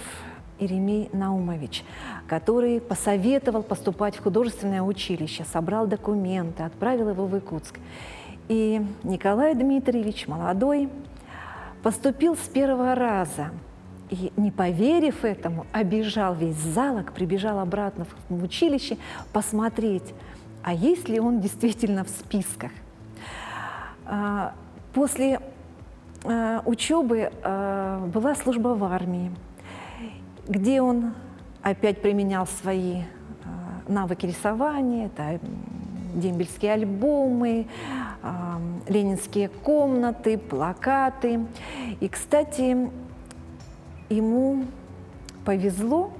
Иеремей Наумович, который посоветовал поступать в художественное училище, собрал документы, отправил его в Якутск. И Николай Дмитриевич, молодой, поступил с первого раза. И, не поверив этому, обежал весь залог, прибежал обратно в училище посмотреть, а есть ли он действительно в списках. После учебы была служба в армии, где он опять применял свои навыки рисования, это дембельские альбомы, ленинские комнаты, плакаты. И, кстати, ему повезло.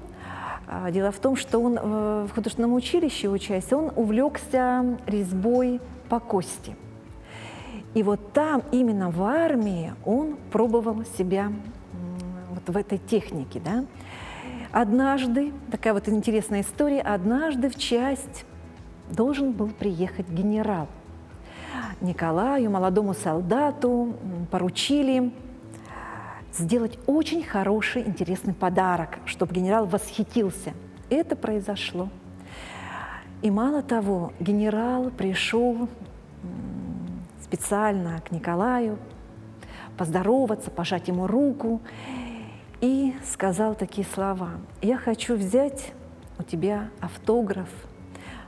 Дело в том, что он в художественном училище, учась, он увлекся резьбой по кости. И вот там, именно в армии, он пробовал себя вот в этой технике. Да? Однажды, такая вот интересная история, однажды в часть должен был приехать генерал. Николаю, молодому солдату, поручили сделать очень хороший, интересный подарок, чтобы генерал восхитился. Это произошло. И мало того, генерал пришел специально к Николаю поздороваться, пожать ему руку и сказал такие слова: «Я хочу взять у тебя автограф,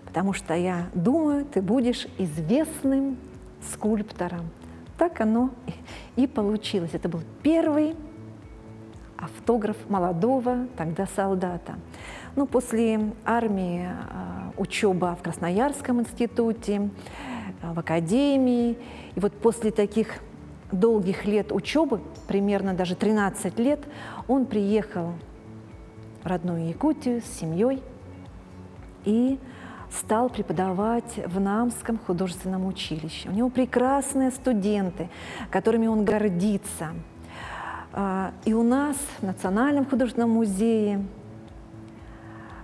потому что я думаю, ты будешь известным скульптором. так оно и получилось. Это был первый автограф молодого тогда солдата. Ну, после армии учеба в Красноярском институте, в академии. И вот после таких долгих лет учебы, примерно даже 13 лет, он приехал в родную Якутию с семьей и стал преподавать в Наамском художественном училище. У него прекрасные студенты, которыми он гордится. И у нас в Национальном художественном музее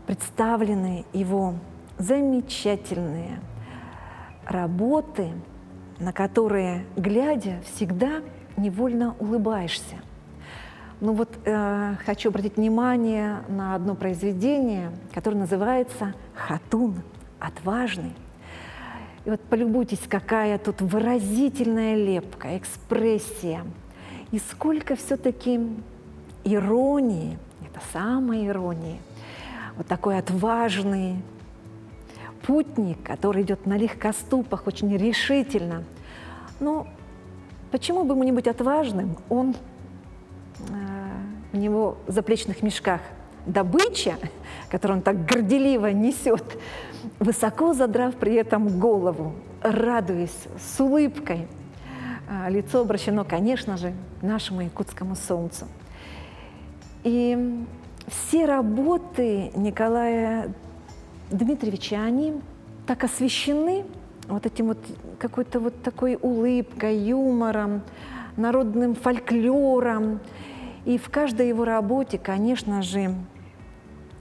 представлены его замечательные работы, на которые, глядя, всегда невольно улыбаешься. Ну вот хочу обратить внимание на одно произведение, которое называется «Хатун. Отважный». И вот полюбуйтесь, какая тут выразительная лепка, экспрессия. И сколько все-таки иронии, это самая ирония. Вот такой отважный путник, который идет на легкоступах, очень решительно. Но почему бы ему не быть отважным? У него в заплечных мешках добыча, которую он так горделиво несет, высоко задрав при этом голову, радуясь, с улыбкой. Лицо обращено, конечно же, к нашему якутскому солнцу. И все работы Николая Дмитриевича, они так освещены вот этим вот какой-то вот такой улыбкой, юмором, народным фольклором. И в каждой его работе, конечно же,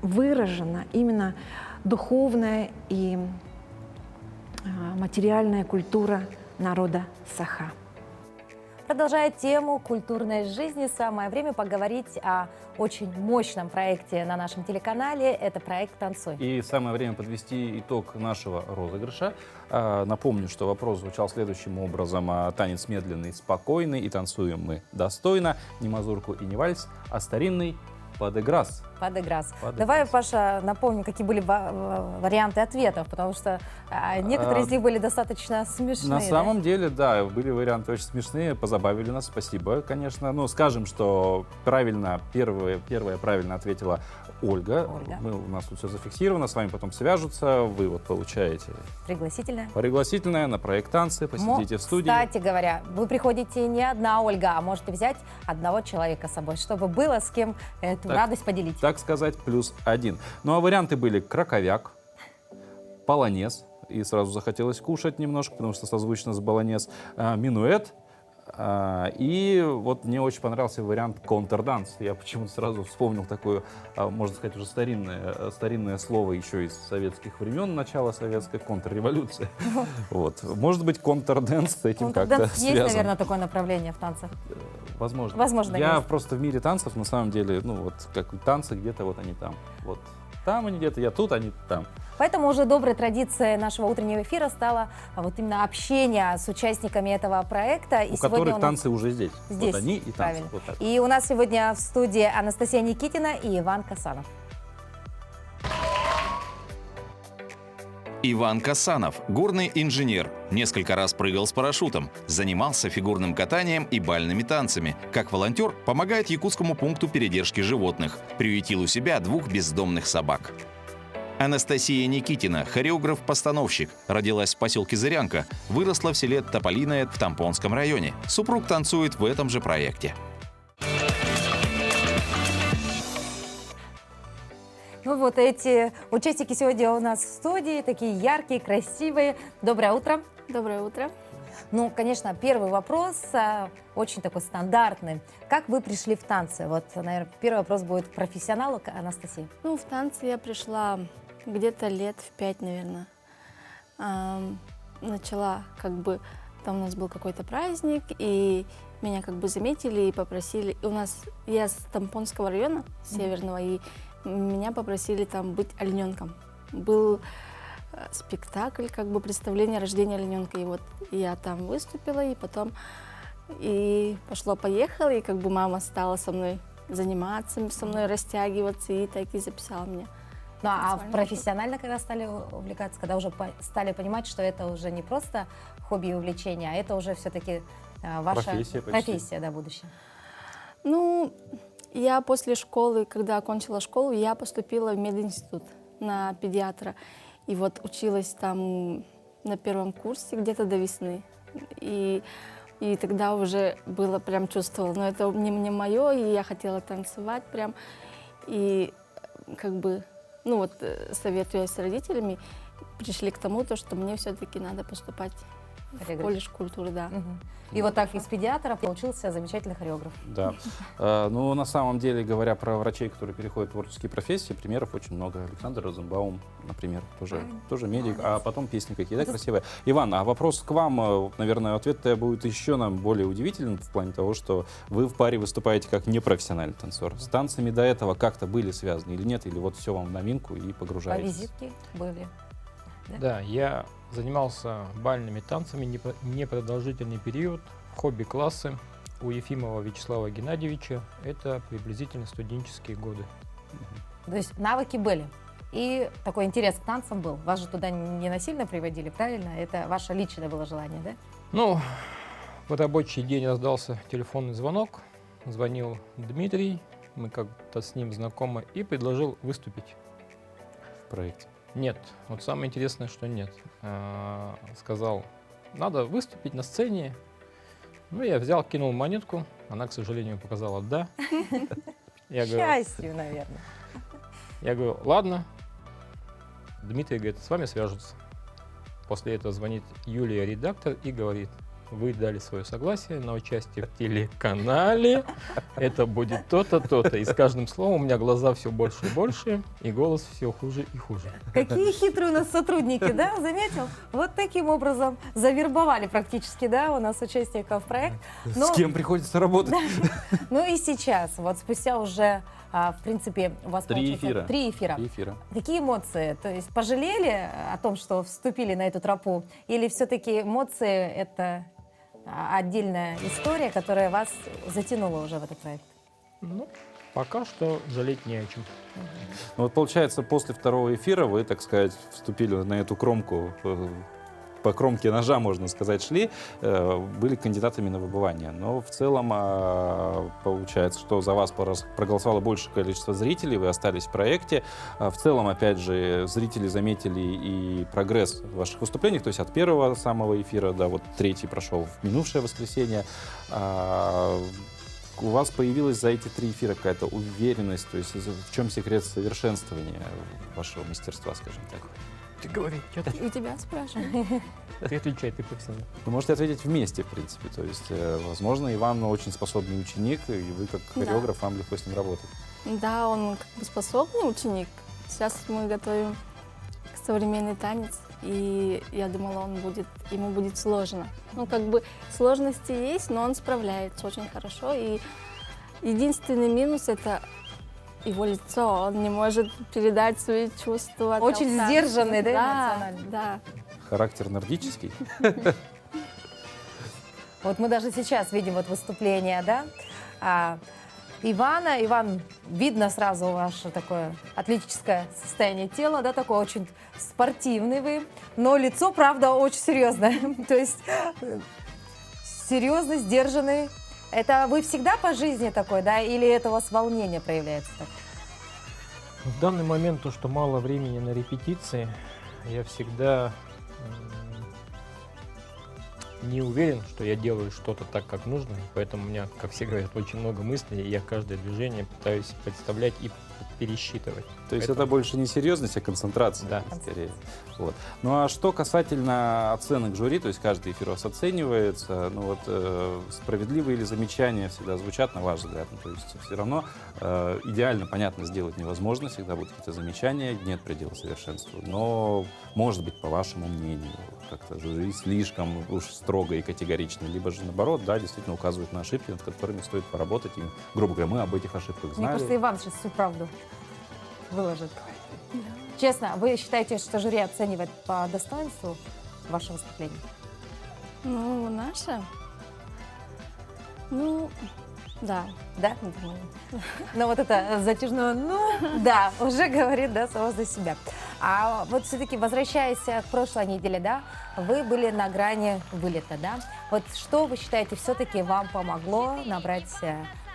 выражена именно духовная и материальная культура народа Саха. Продолжая тему культурной жизни, самое время поговорить о очень мощном проекте на нашем телеканале. Это проект «Танцуй». И самое время подвести итог нашего розыгрыша. Напомню, что вопрос звучал следующим образом. Танец медленный, спокойный, и танцуем мы достойно. Не мазурку и не вальс, а старинный падеграс. Падеграс. Давай, Паша, напомним, какие были варианты ответов, потому что некоторые из них были достаточно смешные. На самом деле, да, были варианты очень смешные, позабавили нас, спасибо, конечно. Ну, скажем, что правильно, первая правильно ответила Ольга. У нас тут все зафиксировано, с вами потом свяжутся, вы вот получаете пригласительное на проект «Танцы», посетите в студии. Кстати говоря, вы приходите не одна, Ольга, а можете взять одного человека с собой, чтобы было с кем эту радость поделить. Так сказать, +1. Ну а варианты были краковяк, полонез, и сразу захотелось кушать немножко, потому что созвучно с болонез, минуэт, и вот мне очень понравился вариант контрданс. Я почему-то сразу вспомнил такое, можно сказать, уже старинное слово еще из советских времен, начала советской контрреволюции. Вот. Может быть, контрданс с этим как-то связан. Есть, наверное, такое направление в танцах? Возможно. Я просто в мире танцев, на самом деле, ну вот как танцы где-то вот они там. Вот там они где-то, я тут, они там. Поэтому уже доброй традицией нашего утреннего эфира стало вот именно общение с участниками этого проекта. У которых танцы уже здесь. Вот они и танцы. Вот так. И у нас сегодня в студии Анастасия Никитина и Иван Касанов. Иван Касанов – горный инженер. Несколько раз прыгал с парашютом, занимался фигурным катанием и бальными танцами. Как волонтер помогает якутскому пункту передержки животных. Приютил у себя 2 бездомных собак. Анастасия Никитина – хореограф-постановщик. Родилась в поселке Зырянка, выросла в селе Тополиное в Тампонском районе. Супруг танцует в этом же проекте. Ну вот эти участники сегодня у нас в студии, такие яркие, красивые. Доброе утро. Доброе утро. Ну, конечно, первый вопрос очень такой стандартный. Как вы пришли в танцы? Вот, наверное, первый вопрос будет к профессионалу, к Анастасии. Ну, в танцы я пришла где-то лет в 5, наверное. Начала там у нас был какой-то праздник, и меня заметили и попросили. Я с Тампонского района, северного, и меня попросили там быть олененком. Был спектакль, представление рождения олененка. И вот я там выступила, и потом пошло-поехало, и мама стала со мной заниматься, со мной растягиваться, и так и записала меня. Ну, а профессионально когда стали увлекаться, когда уже стали понимать, что это уже не просто хобби и увлечение, а это уже все-таки ваша Профессия почти. профессия, да, будущее? Ну, я после школы, когда окончила школу, я поступила в мединститут на педиатра. И вот училась там на первом курсе где-то до весны. И тогда уже было прям чувствовала, но это не мое, и я хотела танцевать прям. И как бы, ну вот, советуясь с родителями, пришли к тому, что мне все-таки надо поступать в колледж культуры, да. И вот так из педиатра получился замечательный хореограф. Да. Ну, на самом деле, говоря про врачей, которые переходят в творческие профессии, примеров очень много. Александр Розенбаум, например, тоже медик, а потом песни какие, да, красивые. Иван, а вопрос к вам, наверное, ответ-то будет еще нам более удивителен в плане того, что вы в паре выступаете как непрофессиональный танцор. С танцами до этого как-то были связаны или нет, или вот все вам в новинку и По погружаетесь? визитке были. Да, я занимался бальными танцами непродолжительный период, хобби-классы у Ефимова Вячеслава Геннадьевича. Это приблизительно студенческие годы. То есть навыки были. И такой интерес к танцам был. Вас же туда не насильно приводили, правильно? Это ваше личное было желание, да? Ну, в рабочий день раздался телефонный звонок. Звонил Дмитрий, мы как-то с ним знакомы, и предложил выступить. В проекте? Нет, вот самое интересное, что нет. Сказал, надо выступить на сцене. Ну, я взял, кинул монетку. Она, к сожалению, показала «да». Я говорю, Счастье, наверное. я говорю, ладно. Дмитрий говорит, с вами свяжутся. После этого звонит Юлия, редактор, и говорит, вы дали свое согласие на участие в телеканале, это будет то-то, то-то. И с каждым словом у меня глаза все больше и больше, и голос все хуже и хуже. Какие хитрые у нас сотрудники, да, заметил? Вот таким образом завербовали практически, да, у нас участников в проект. С кем приходится работать? Да. Ну и сейчас, вот спустя уже, в принципе, у вас Три получается эфира. 3 эфира. Какие эмоции? То есть пожалели о том, что вступили на эту тропу? Или все-таки эмоции — это отдельная история, которая вас затянула уже в этот проект? Ну, пока что жалеть не о чем. Ну, вот получается, после второго эфира вы, так сказать, вступили на эту кромку, по кромке ножа, можно сказать, шли, были кандидатами на выбывание. Но в целом получается, что за вас проголосовало большее количество зрителей, вы остались в проекте. В целом, опять же, зрители заметили и прогресс в ваших выступлениях, то есть от первого самого эфира, да, вот третий прошел в минувшее воскресенье. У вас появилась за эти 3 эфира какая-то уверенность, то есть в чем секрет совершенствования вашего мастерства, скажем так? Ты говори, что ты? И тебя спрашиваю. Ты отвечай, ты профессионал. Вы можете ответить вместе, в принципе. То есть, возможно, Иван очень способный ученик, и вы как хореограф, вам легко с ним работать. Да, он как бы способный ученик. Сейчас мы готовим современный танец, и я думала, ему будет сложно. Ну, как бы сложности есть, но он справляется очень хорошо. И единственный минус — это его лицо. Он не может передать свои чувства. Очень сдержанный, да, Да, эмоционально? да. Характер нордический. Вот мы даже сейчас видим вот выступление, да, Ивана. Иван, видно сразу ваше такое атлетическое состояние тела, да, такое очень спортивный вы, но лицо, правда, очень серьезное. То есть серьезный, сдержанный. Это вы всегда по жизни такой, да, или это у вас волнение проявляется так? В данный момент то, что мало времени на репетиции, я всегда не уверен, что я делаю что-то так, как нужно. Поэтому у меня, как все говорят, очень много мыслей, и я каждое движение пытаюсь представлять и пересчитывать. То есть это больше не серьезность, а концентрация, да, скорее. Вот. Ну а что касательно оценок жюри, то есть каждый эфир у вас оценивается, ну вот справедливые ли замечания всегда звучат, на ваш взгляд? Ну, то есть все равно идеально, понятно, сделать невозможно, всегда будут какие-то замечания, нет предела совершенству. Но, может быть, по вашему мнению, как-то жюри слишком уж строго и категорично, либо же наоборот, да, действительно указывают на ошибки, над которыми стоит поработать, и, грубо говоря, мы об этих ошибках знали. Мне кажется, Иван сейчас всю правду выложит. Честно, вы считаете, что жюри оценивает по достоинству ваше выступление? Ну, наше? Ну, Да. Да? Ну вот это затяжное «ну», да, уже говорит, да, само за себя. А вот все-таки, возвращаясь к прошлой неделе, да, вы были на грани вылета, да? Вот что вы считаете все-таки вам помогло набрать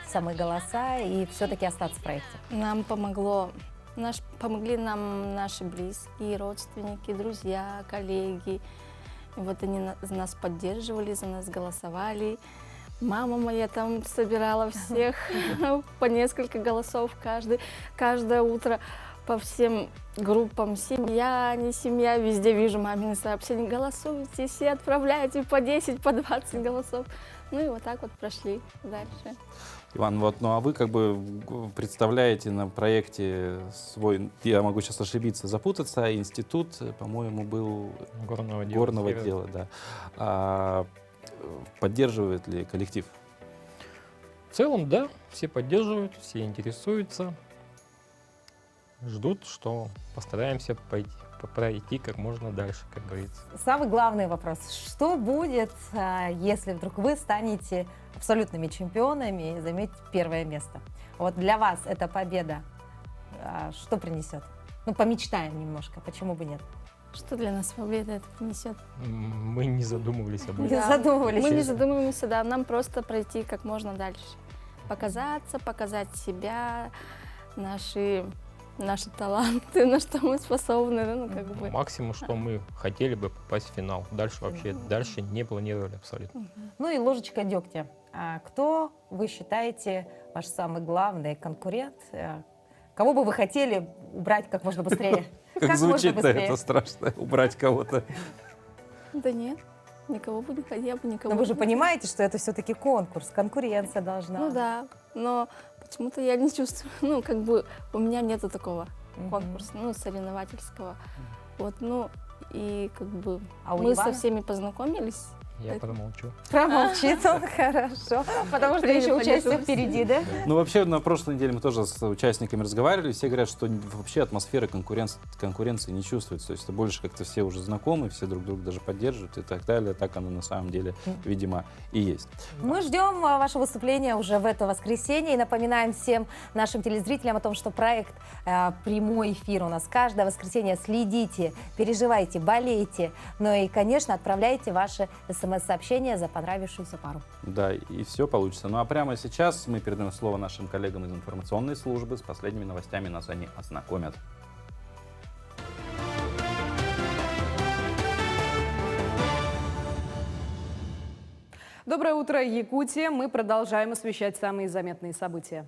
самые голоса и все-таки остаться в проекте? Нам помогли нам наши близкие, родственники, друзья, коллеги. И вот они нас поддерживали, за нас голосовали. Мама моя там собирала всех по несколько голосов каждое утро по всем группам. Семья, не семья, везде вижу мамины сообщения. Голосуйте, все отправляйте по 10, по 20 голосов. Ну и вот так вот прошли дальше. Иван, вот, ну а вы как бы представляете на проекте свой, я могу сейчас ошибиться, запутаться, институт, по-моему, был горного дела, да. Поддерживает ли коллектив? В целом, да, все поддерживают, все интересуются, ждут, что постараемся пройти как можно дальше, как говорится. Самый главный вопрос. Что будет, если вдруг вы станете абсолютными чемпионами и займете первое место? Вот для вас эта победа что принесет? Ну, помечтаем немножко, почему бы нет? Что для нас победа это принесет? Мы не задумывались об этом. Не задумывались. Мы не задумываемся, да, нам просто пройти как можно дальше. Показаться, показать себя, наши таланты, на что мы способны. Ну, как бы. Максимум, что мы хотели бы попасть в финал. Дальше вообще, дальше не планировали абсолютно. Ну и ложечка дегтя. Кто вы считаете ваш самый главный конкурент? Кого бы вы хотели убрать как можно быстрее? Как звучит-то это страшно, убрать кого-то. Да нет, никого бы не хотела, я бы никого. Но вы же не понимаете, что это все-таки конкурс, конкуренция должна. Ну да, но почему-то я не чувствую, ну как бы у меня нету такого конкурса, ну соревновательского. Вот, ну и как бы мы со всеми познакомились. Я промолчу. Промолчит он, хорошо. Потому что еще участие впереди, да? Ну, вообще, на прошлой неделе мы тоже с участниками разговаривали. Все говорят, что вообще атмосфера конкуренции не чувствуется. То есть это больше как-то все уже знакомы, все друг друга даже поддерживают и так далее. Так оно на самом деле, видимо, и есть. Мы ждем ваше выступление уже в это воскресенье. И напоминаем всем нашим телезрителям о том, что проект «Прямой эфир» у нас каждое воскресенье. Следите, переживайте, болейте. Ну и, конечно, отправляйте ваши смс-сообщения за понравившуюся пару. Да, и все получится. Ну а прямо сейчас мы передаем слово нашим коллегам из информационной службы. С последними новостями нас они ознакомят. Доброе утро, Якутия. Мы продолжаем освещать самые заметные события.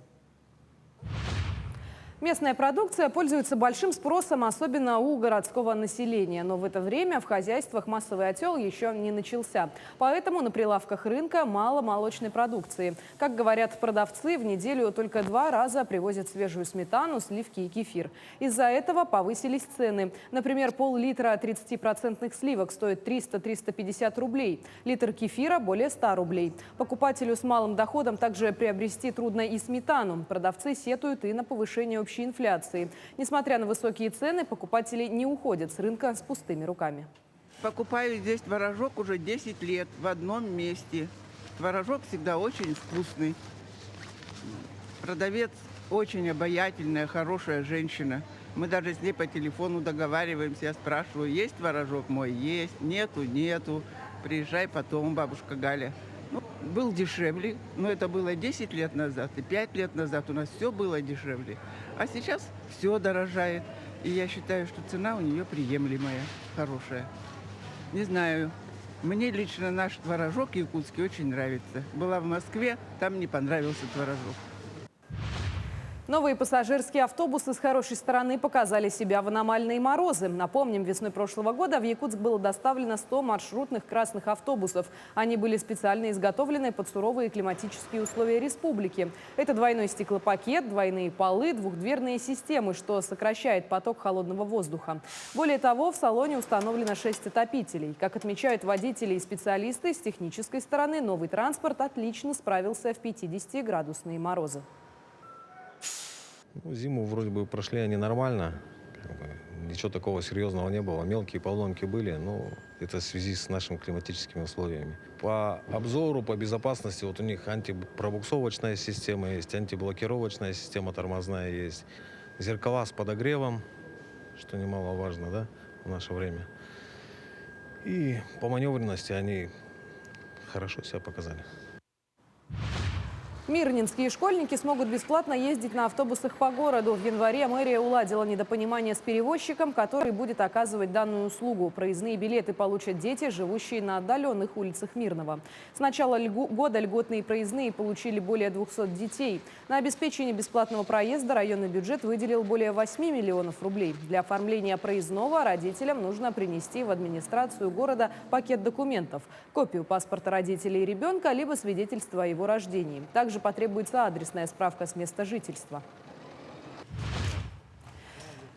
Местная продукция пользуется большим спросом, особенно у городского населения. Но в это время в хозяйствах массовый отел еще не начался. Поэтому на прилавках рынка мало молочной продукции. Как говорят продавцы, в неделю только 2 раза привозят свежую сметану, сливки и кефир. Из-за этого повысились цены. Например, пол-литра 30% сливок стоит 300-350 рублей. Литр кефира более 100 рублей. Покупателю с малым доходом также приобрести трудно и сметану. Продавцы сетуют и на повышение общей инфляции. Несмотря на высокие цены, покупатели не уходят с рынка с пустыми руками. Покупаю здесь творожок уже 10 лет в одном месте. Творожок всегда очень вкусный. Продавец очень обаятельная, хорошая женщина. Мы даже с ней по телефону договариваемся. Я спрашиваю, есть творожок мой? Есть. Нету, нету. Приезжай потом, бабушка Галя. Ну, был дешевле, но это было 10 лет назад и 5 лет назад у нас все было дешевле. А сейчас все дорожает. И я считаю, что цена у нее приемлемая, хорошая. Не знаю, мне лично наш творожок якутский очень нравится. Была в Москве, там не понравился творожок. Новые пассажирские автобусы с хорошей стороны показали себя в аномальные морозы. Напомним, весной прошлого года в Якутск было доставлено 100 маршрутных красных автобусов. Они были специально изготовлены под суровые климатические условия республики. Это двойной стеклопакет, двойные полы, двухдверные системы, что сокращает поток холодного воздуха. Более того, в салоне установлено 6 отопителей. Как отмечают водители и специалисты, с технической стороны новый транспорт отлично справился в 50-градусные морозы. Зиму вроде бы прошли они нормально. ничего такого серьезного не было. Мелкие поломки были, но это в связи с нашими климатическими условиями. По обзору, по безопасности, вот у них антипробуксовочная система есть, антиблокировочная система тормозная есть, зеркала с подогревом, что немаловажно, да, в наше время. И по маневренности они хорошо себя показали. Мирнинские школьники смогут бесплатно ездить на автобусах по городу. В январе мэрия уладила недопонимание с перевозчиком, который будет оказывать данную услугу. Проездные билеты получат дети, живущие на отдаленных улицах Мирного. С начала года льготные проездные получили более 200 детей. На обеспечение бесплатного проезда районный бюджет выделил более 8 миллионов рублей. Для оформления проездного родителям нужно принести в администрацию города пакет документов, копию паспорта родителей и ребенка, либо свидетельство о его рождении. Также потребуется адресная справка с места жительства.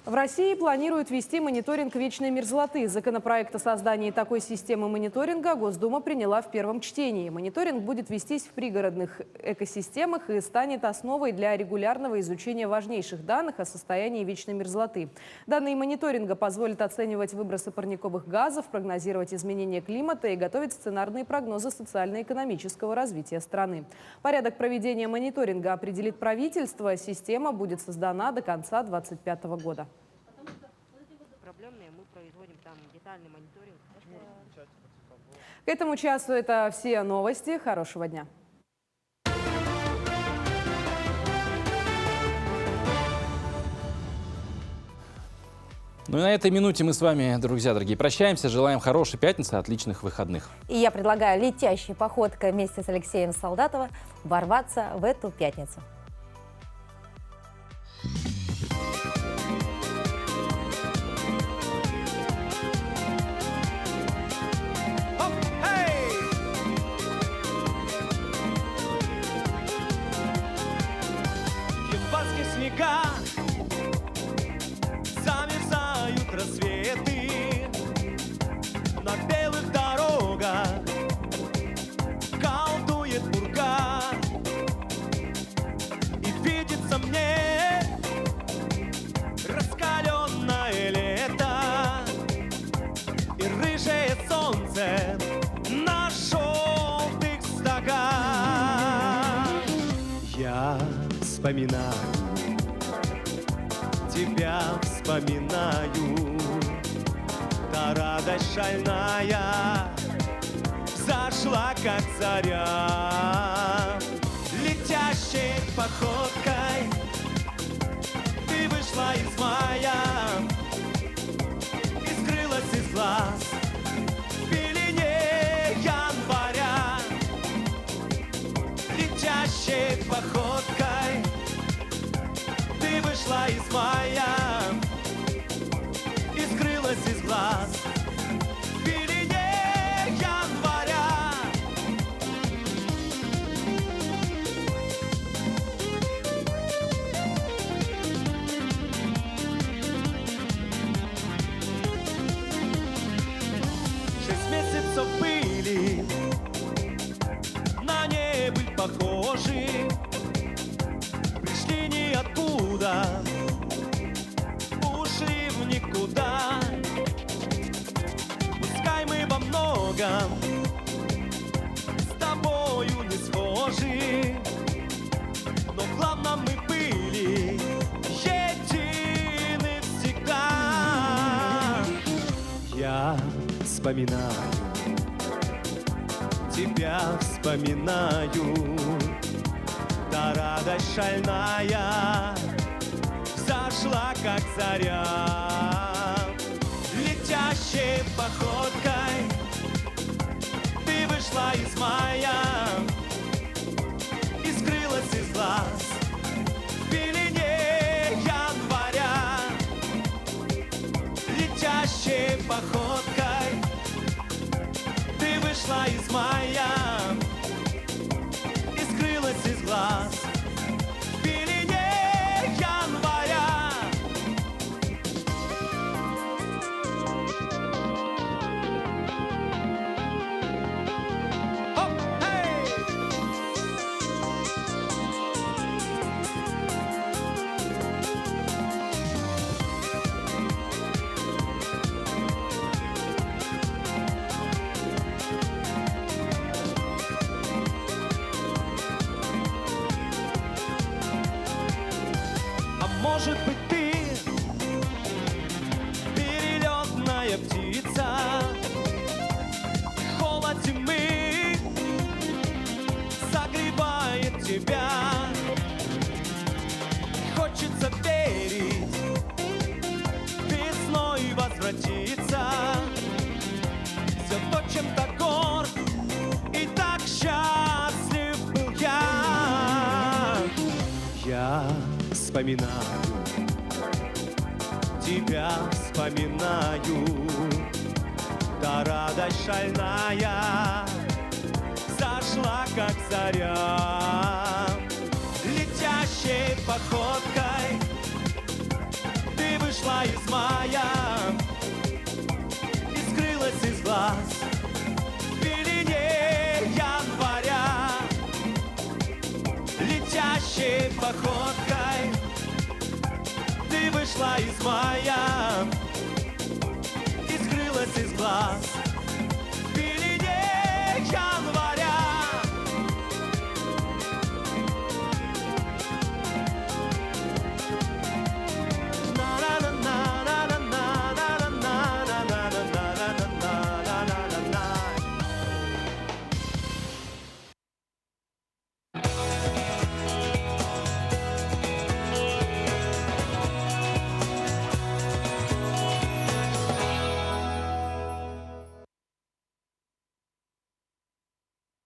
В России планируют ввести мониторинг вечной мерзлоты. Законопроект о создании такой системы мониторинга Госдума приняла в первом чтении. Мониторинг будет вестись в пригородных экосистемах и станет основой для регулярного изучения важнейших данных о состоянии вечной мерзлоты. Данные мониторинга позволят оценивать выбросы парниковых газов, прогнозировать изменения климата и готовить сценарные прогнозы социально-экономического развития страны. Порядок проведения мониторинга определит правительство. Система будет создана до конца 2025 года. Мы производим там детальный мониторинг. К этому часу это все новости. Хорошего дня. Ну и на этой минуте мы с вами, друзья дорогие, прощаемся. Желаем хорошей пятницы, отличных выходных. И я предлагаю летящей походкой вместе с Алексеем Солдатовым ворваться в эту пятницу. Снега, замерзают рассветы на белых дорогах, колдует пурга, и видится мне раскаленное лето и рыжее солнце на желтых стогах. Я вспоминаю, тебя вспоминаю, та радость шальная зашла, как заря. Летящей походкой ты вышла из мая и скрылась из глаз в пелене января. Летящей походкой ты вышла из мая и скрылась из глаз в пелене января. Шесть месяцев были, на не быть похожи, пришли ниоткуда, ушли в никуда. Пускай мы во многом с тобою не схожи, но главное мы были едины всегда. Я вспоминаю, тебя вспоминаю, та радость шальная зашла, как заря. Летящей походкой ты вышла из мая и скрылась из глаз в пелене января. Летящей походкой ты вышла из мая и скрылась из глаз в пелене января. Может быть, ты перелетная птица, холод зимы согревает тебя. Хочется верить, весной возвратиться. Все то, чем так горд и так счастлив был я. Я вспоминаю, тебя вспоминаю. Та радость шальная зашла, как заря. Летящей походкой ты вышла из мая и скрылась из глаз в пелене января. Летящей походкой ты вышла из мая и скрылась из глаз в пелене января.